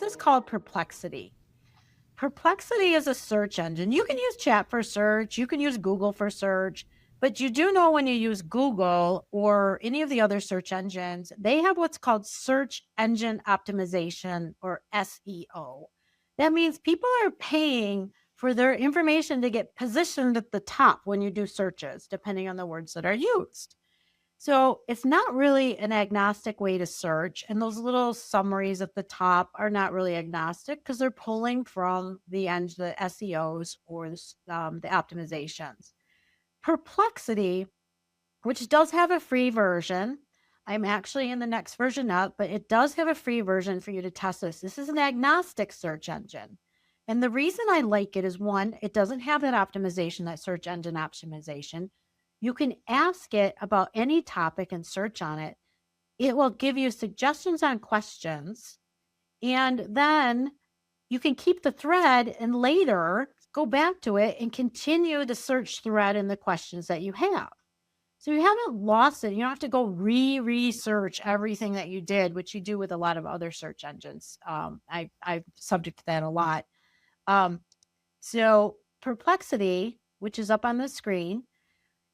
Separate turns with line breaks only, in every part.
is called Perplexity. Perplexity is a search engine. You can use chat for search, you can use Google for search, but you do know when you use Google or any of the other search engines, they have what's called search engine optimization, or SEO. That means people are paying for their information to get positioned at the top when you do searches, depending on the words that are used. So it's not really an agnostic way to search. And those little summaries at the top are not really agnostic because they're pulling from the end, the SEOs or the optimizations. Perplexity, which does have a free version. I'm actually in the next version up, but it does have a free version for you to test this. This is an agnostic search engine. And the reason I like it is, one, it doesn't have that optimization, that search engine optimization. You can ask it about any topic and search on it. It will give you suggestions on questions. And then you can keep the thread and later go back to it and continue the search thread and the questions that you have. So you haven't lost it. You don't have to go research everything that you did, which you do with a lot of other search engines. I'm subject to that a lot. So Perplexity, which is up on the screen,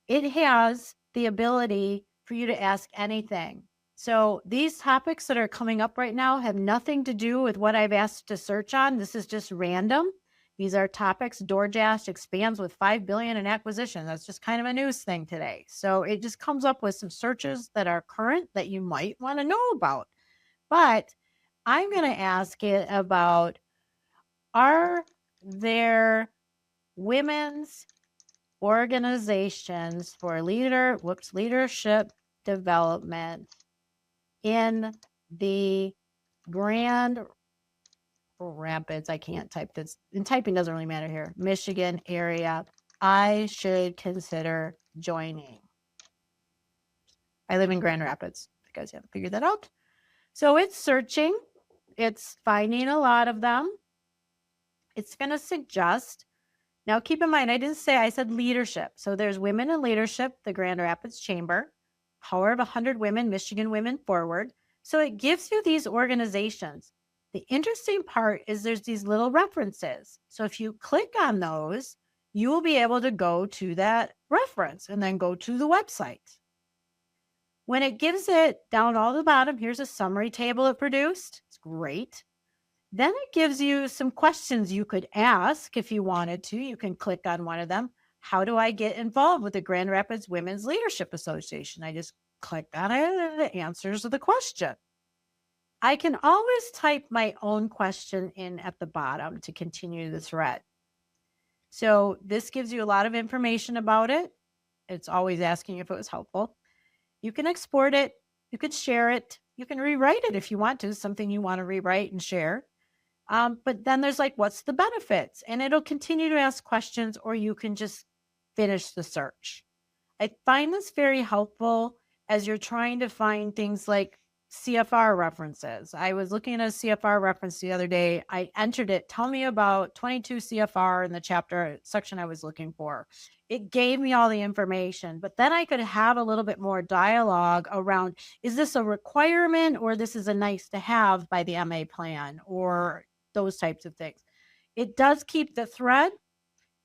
it has the ability for you to ask anything. So these topics that are coming up right now have nothing to do with what I've asked to search on. This is just random. These are topics. DoorDash expands with $5 billion in acquisition. That's just kind of a news thing today. So it just comes up with some searches that are current that you might want to know about. But I'm going to ask it about, are there women's organizations for leadership development in the Grand Rapids, I can't type this, and typing doesn't really matter here, Michigan area, I should consider joining? I live in Grand Rapids. You guys haven't figured that out. So it's searching. It's finding a lot of them. It's going to suggest. Now, keep in mind, I said leadership. So there's Women in Leadership, the Grand Rapids Chamber, Power of 100 Women, Michigan Women Forward. So it gives you these organizations. The interesting part is there's these little references. So if you click on those, you will be able to go to that reference and then go to the website. When it gives it down all the bottom, here's a summary table it produced. It's great. Then it gives you some questions you could ask if you wanted to. You can click on one of them. How do I get involved with the Grand Rapids Women's Leadership Association? I just click on it and it answers the question. I can always type my own question in at the bottom to continue the thread. So this gives you a lot of information about it. It's always asking if it was helpful. You can export it. You could share it. You can rewrite it if you want to, something you want to rewrite and share. But then there's like, what's the benefits? And it'll continue to ask questions, or you can just finish the search. I find this very helpful as you're trying to find things like CFR references. I was looking at a CFR reference the other day. I entered it. Tell me about 22 CFR in the chapter section I was looking for. It gave me all the information, but then I could have a little bit more dialogue around, is this a requirement or this is a nice to have by the MA plan, or those types of things. It does keep the thread.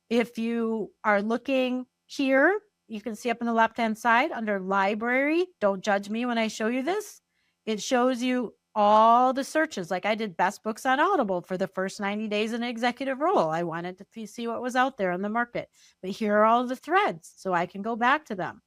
If you are looking here, you can see up on the left-hand side under library. Don't judge me when I show you this. It shows you all the searches. Like I did best books on Audible for the first 90 days in an executive role. I wanted to see what was out there in the market. But here are all the threads, so I can go back to them.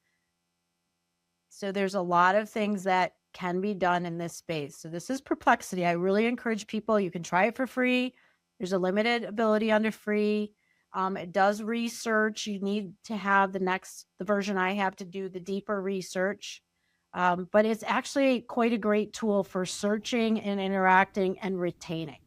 So there's a lot of things that can be done in this space. So this is Perplexity. I really encourage people. You can try it for free. There's a limited ability under free. It does research. You need to have the version I have to do the deeper research. But it's actually quite a great tool for searching and interacting and retaining.